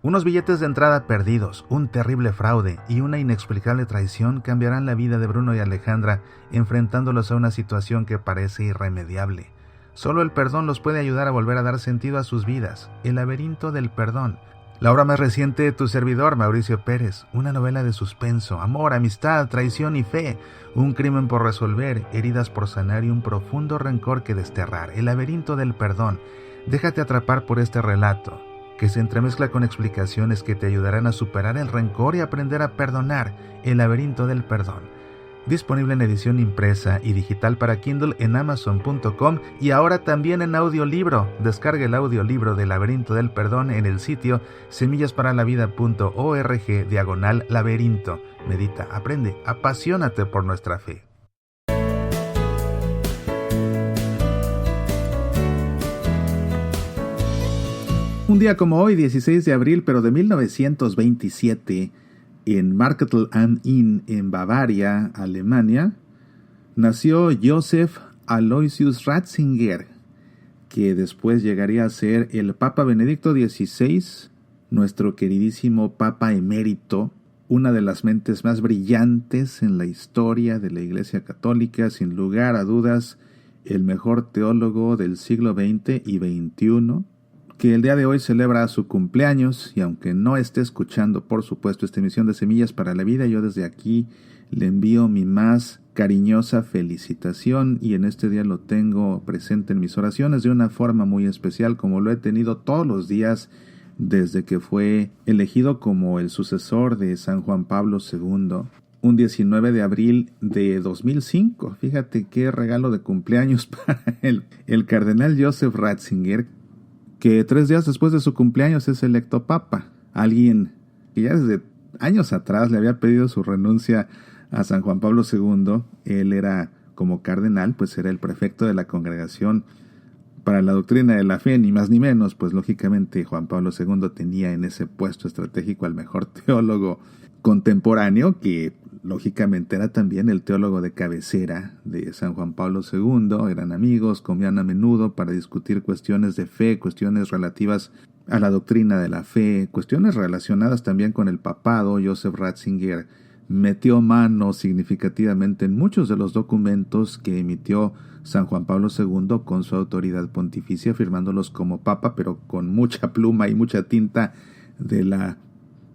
Unos billetes de entrada perdidos, un terrible fraude y una inexplicable traición cambiarán la vida de Bruno y Alejandra, enfrentándolos a una situación que parece irremediable. Solo el perdón los puede ayudar a volver a dar sentido a sus vidas. El laberinto del perdón. La obra más reciente de tu servidor, Mauricio Pérez, una novela de suspenso, amor, amistad, traición y fe, un crimen por resolver, heridas por sanar y un profundo rencor que desterrar. El laberinto del perdón. Déjate atrapar por este relato, que se entremezcla con explicaciones que te ayudarán a superar el rencor y aprender a perdonar. El laberinto del perdón. Disponible en edición impresa y digital para Kindle en Amazon.com y ahora también en audiolibro. Descarga el audiolibro del Laberinto del Perdón en el sitio semillasparalavida.org/laberinto. Medita, aprende, apasionate por nuestra fe. Un día como hoy, 16 de abril, pero de 1927, en Marketel am Inn, en Bavaria, Alemania, nació Joseph Aloysius Ratzinger, que después llegaría a ser el Papa Benedicto XVI, nuestro queridísimo Papa emérito, una de las mentes más brillantes en la historia de la Iglesia Católica, sin lugar a dudas, el mejor teólogo del siglo XX y XXI, que el día de hoy celebra su cumpleaños, y aunque no esté escuchando, por supuesto, esta emisión de Semillas para la Vida, yo desde aquí le envío mi más cariñosa felicitación, y en este día lo tengo presente en mis oraciones de una forma muy especial, como lo he tenido todos los días desde que fue elegido como el sucesor de San Juan Pablo II, un 19 de abril de 2005. Fíjate qué regalo de cumpleaños para el cardenal Joseph Ratzinger, que 3 días después de su cumpleaños es electo papa. Alguien que ya desde años atrás le había pedido su renuncia a San Juan Pablo II. Él era, como cardenal, pues era el prefecto de la Congregación para la Doctrina de la Fe, ni más ni menos, pues lógicamente Juan Pablo II tenía en ese puesto estratégico al mejor teólogo contemporáneo, que lógicamente era también el teólogo de cabecera de San Juan Pablo II. Eran amigos, comían a menudo para discutir cuestiones de fe, cuestiones relativas a la doctrina de la fe, cuestiones relacionadas también con el papado. Joseph Ratzinger metió mano significativamente en muchos de los documentos que emitió San Juan Pablo II con su autoridad pontificia, firmándolos como papa, pero con mucha pluma y mucha tinta de la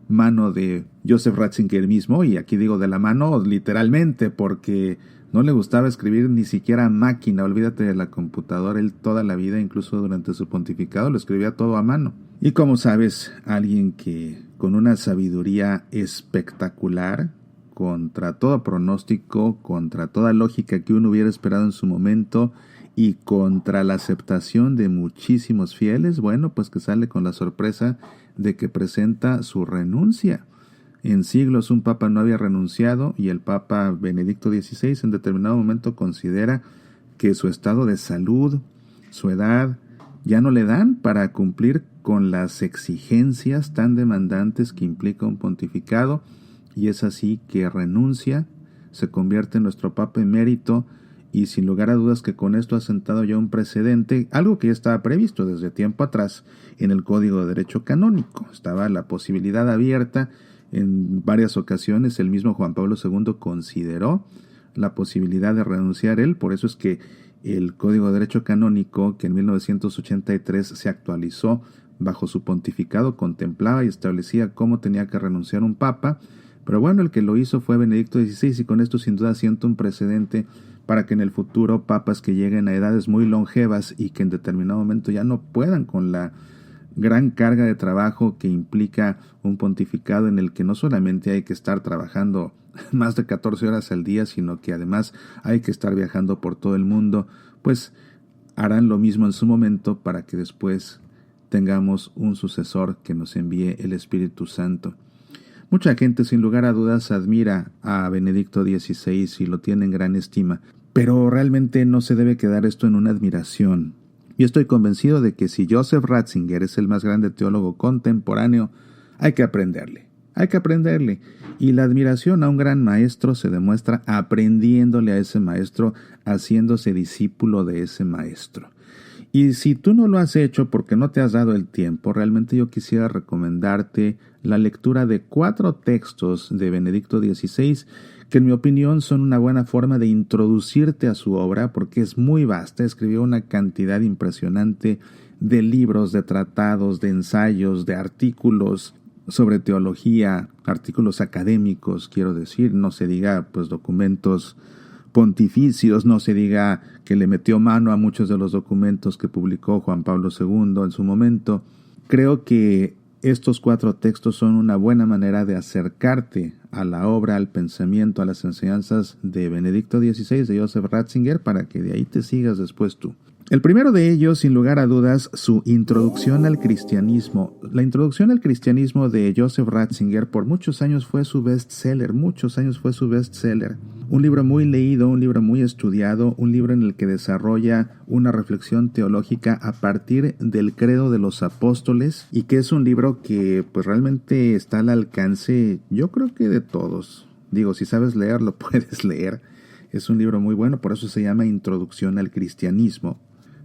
mano de Joseph Ratzinger mismo, y aquí digo de la mano literalmente, porque no le gustaba escribir ni siquiera a máquina, olvídate de la computadora. Él toda la vida, incluso durante su pontificado, lo escribía todo a mano. Y como sabes, alguien que con una sabiduría espectacular, contra todo pronóstico, contra toda lógica que uno hubiera esperado en su momento, y contra la aceptación de muchísimos fieles, bueno, pues que sale con la sorpresa de que presenta su renuncia. En siglos un papa no había renunciado, y el Papa Benedicto XVI en determinado momento considera que su estado de salud, su edad, ya no le dan para cumplir con las exigencias tan demandantes que implica un pontificado, y es así que renuncia, se convierte en nuestro Papa emérito, y sin lugar a dudas que con esto ha sentado ya un precedente, algo que ya estaba previsto desde tiempo atrás en el Código de Derecho Canónico. Estaba la posibilidad abierta en varias ocasiones. El mismo Juan Pablo II consideró la posibilidad de renunciar él. Por eso es que el Código de Derecho Canónico, que en 1983 se actualizó bajo su pontificado, contemplaba y establecía cómo tenía que renunciar un papa. Pero bueno, el que lo hizo fue Benedicto XVI, y con esto sin duda sienta un precedente para que en el futuro papas que lleguen a edades muy longevas y que en determinado momento ya no puedan con la gran carga de trabajo que implica un pontificado, en el que no solamente hay que estar trabajando más de 14 horas al día, sino que además hay que estar viajando por todo el mundo, pues harán lo mismo en su momento para que después tengamos un sucesor que nos envíe el Espíritu Santo. Mucha gente, sin lugar a dudas, admira a Benedicto XVI y lo tiene en gran estima, pero realmente no se debe quedar esto en una admiración. Yo estoy convencido de que si Joseph Ratzinger es el más grande teólogo contemporáneo, hay que aprenderle. Y la admiración a un gran maestro se demuestra aprendiéndole a ese maestro, haciéndose discípulo de ese maestro. Y si tú no lo has hecho porque no te has dado el tiempo, realmente yo quisiera recomendarte la lectura de 4 textos de Benedicto XVI, que en mi opinión son una buena forma de introducirte a su obra, porque es muy vasta. Escribió una cantidad impresionante de libros, de tratados, de ensayos, de artículos sobre teología, artículos académicos, quiero decir, no se diga pues documentos pontificios, no se diga que le metió mano a muchos de los documentos que publicó Juan Pablo II en su momento. Creo que estos 4 textos son una buena manera de acercarte a la obra, al pensamiento, a las enseñanzas de Benedicto XVI, de Joseph Ratzinger, para que de ahí te sigas después tú. El primero de ellos, sin lugar a dudas, su Introducción al Cristianismo. La Introducción al Cristianismo de Joseph Ratzinger por muchos años fue su bestseller, Un libro muy leído, un libro muy estudiado, un libro en el que desarrolla una reflexión teológica a partir del credo de los apóstoles, y que es un libro que pues realmente está al alcance, yo creo que de todos. Digo, si sabes leer, lo puedes leer. Es un libro muy bueno, por eso se llama Introducción al Cristianismo.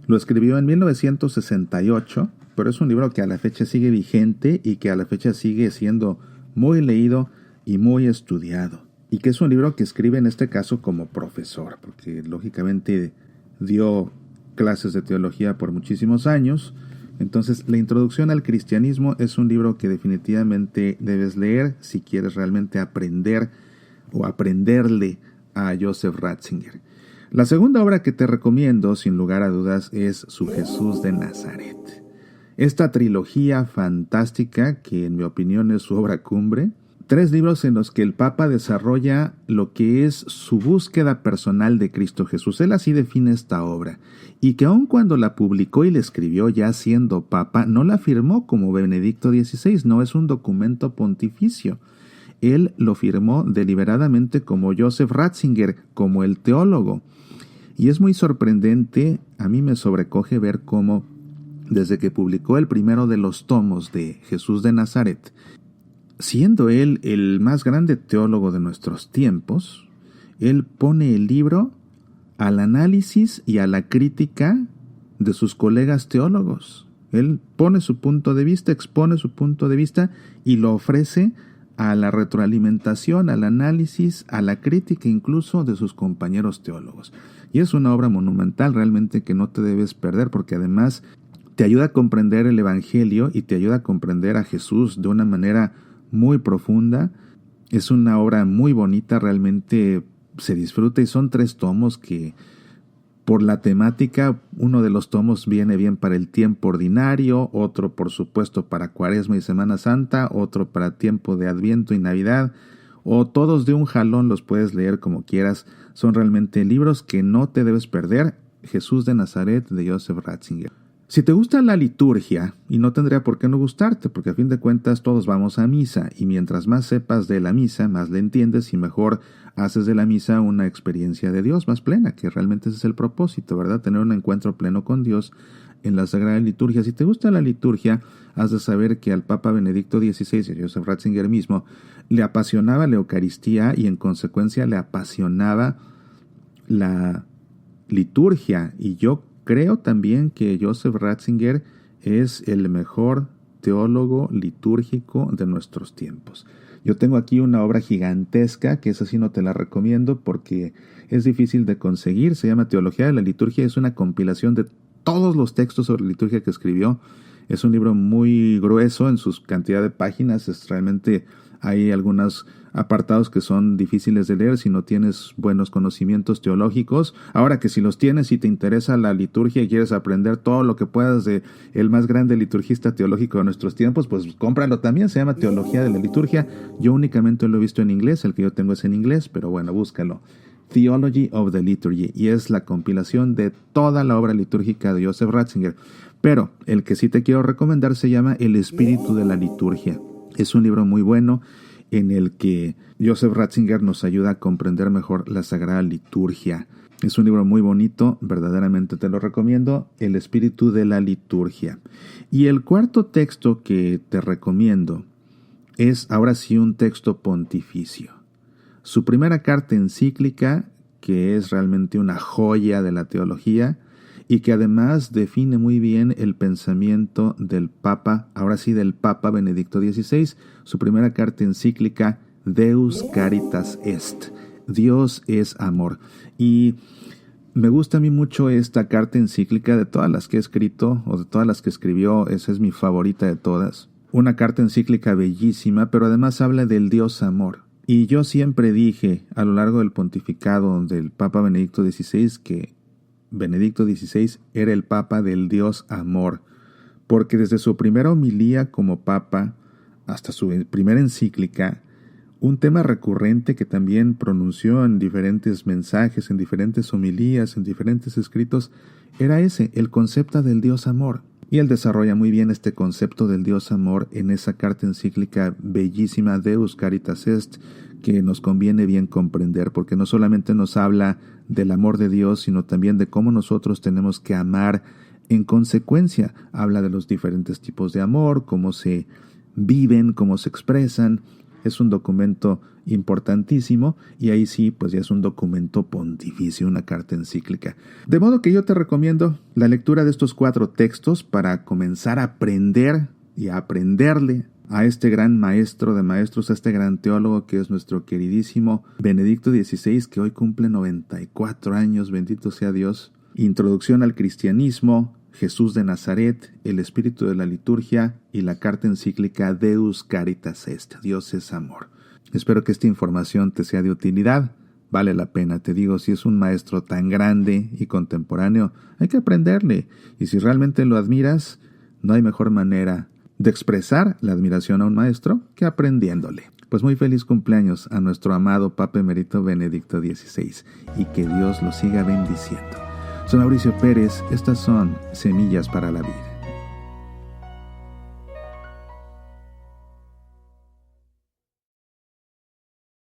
Lo escribió en 1968, pero es un libro que a la fecha sigue vigente y que a la fecha sigue siendo muy leído y muy estudiado. Y que es un libro que escribe en este caso como profesor, porque lógicamente dio clases de teología por muchísimos años. Entonces, La Introducción al Cristianismo es un libro que definitivamente debes leer si quieres realmente aprender o aprenderle a Joseph Ratzinger. La segunda obra que te recomiendo, sin lugar a dudas, es Su Jesús de Nazaret. Esta trilogía fantástica, que en mi opinión es su obra cumbre, 3 libros en los que el Papa desarrolla lo que es su búsqueda personal de Cristo Jesús. Él así define esta obra, y que aun cuando la publicó y la escribió ya siendo Papa, no la firmó como Benedicto XVI, no es un documento pontificio. Él lo firmó deliberadamente como Joseph Ratzinger, como el teólogo. Y es muy sorprendente, a mí me sobrecoge ver cómo, desde que publicó el primero de los tomos de Jesús de Nazaret, siendo él el más grande teólogo de nuestros tiempos, él pone el libro al análisis y a la crítica de sus colegas teólogos. Él pone su punto de vista, expone su punto de vista y lo ofrece a la retroalimentación, al análisis, a la crítica incluso de sus compañeros teólogos. Y es una obra monumental realmente que no te debes perder, porque además te ayuda a comprender el Evangelio y te ayuda a comprender a Jesús de una manera muy profunda. Es una obra muy bonita, realmente se disfruta, y son 3 tomos que por la temática, uno de los tomos viene bien para el tiempo ordinario, otro por supuesto para Cuaresma y Semana Santa, otro para tiempo de Adviento y Navidad, o todos de un jalón, los puedes leer como quieras. Son realmente libros que no te debes perder. Jesús de Nazaret, de Joseph Ratzinger. Si te gusta la liturgia, y no tendría por qué no gustarte, porque a fin de cuentas todos vamos a misa, y mientras más sepas de la misa, más le entiendes y mejor haces de la misa una experiencia de Dios más plena, que realmente ese es el propósito, ¿verdad? Tener un encuentro pleno con Dios en la Sagrada Liturgia. Si te gusta la liturgia, has de saber que al Papa Benedicto XVI y a Joseph Ratzinger mismo le apasionaba la Eucaristía, y en consecuencia le apasionaba la liturgia. Y yo creo también que Joseph Ratzinger es el mejor teólogo litúrgico de nuestros tiempos. Yo tengo aquí una obra gigantesca, que esa sí no te la recomiendo porque es difícil de conseguir. Se llama Teología de la Liturgia. Es una compilación de todos los textos sobre liturgia que escribió. Es un libro muy grueso en su cantidad de páginas. Realmente hay algunos apartados que son difíciles de leer si no tienes buenos conocimientos teológicos. Ahora que si los tienes y te interesa la liturgia y quieres aprender todo lo que puedas de el más grande liturgista teológico de nuestros tiempos, pues cómpralo también. Se llama Teología de la Liturgia. Yo únicamente lo he visto en inglés, el que yo tengo es en inglés, pero bueno, búscalo. Theology of the Liturgy, y es la compilación de toda la obra litúrgica de Joseph Ratzinger. Pero el que sí te quiero recomendar se llama El Espíritu de la Liturgia. Es un libro muy bueno en el que Joseph Ratzinger nos ayuda a comprender mejor la Sagrada Liturgia. Es un libro muy bonito, verdaderamente te lo recomiendo, El Espíritu de la Liturgia. Y el cuarto texto que te recomiendo es ahora sí un texto pontificio. Su primera carta encíclica, que es realmente una joya de la teología, y que además define muy bien el pensamiento del Papa, ahora sí del Papa Benedicto XVI, su primera carta encíclica Deus Caritas Est, Dios es amor. Y me gusta a mí mucho esta carta encíclica. De todas las que he escrito, o de todas las que escribió, esa es mi favorita de todas. Una carta encíclica bellísima, pero además habla del Dios amor. Y yo siempre dije a lo largo del pontificado del Papa Benedicto XVI que Benedicto XVI era el Papa del Dios amor, porque desde su primera homilía como Papa hasta su primera encíclica, un tema recurrente que también pronunció en diferentes mensajes, en diferentes homilías, en diferentes escritos, era ese, el concepto del Dios amor. Y él desarrolla muy bien este concepto del Dios amor en esa carta encíclica bellísima Deus Caritas Est, que nos conviene bien comprender, porque no solamente nos habla del amor de Dios, sino también de cómo nosotros tenemos que amar en consecuencia. Habla de los diferentes tipos de amor, cómo se viven, cómo se expresan. Es un documento importantísimo y ahí sí, pues ya es un documento pontificio, una carta encíclica. De modo que yo te recomiendo la lectura de estos 4 textos para comenzar a aprender y a aprenderle a este gran maestro de maestros, a este gran teólogo que es nuestro queridísimo Benedicto XVI, que hoy cumple 94 años, bendito sea Dios. Introducción al cristianismo, Jesús de Nazaret, el espíritu de la liturgia y la carta encíclica Deus Caritas Est, Dios es amor. Espero que esta información te sea de utilidad. Vale la pena, te digo, si es un maestro tan grande y contemporáneo, hay que aprenderle. Y si realmente lo admiras, no hay mejor manera de expresar la admiración a un maestro que aprendiéndole. Pues muy feliz cumpleaños a nuestro amado Papa Emérito Benedicto XVI y que Dios lo siga bendiciendo. Soy Mauricio Pérez, estas son Semillas para la Vida.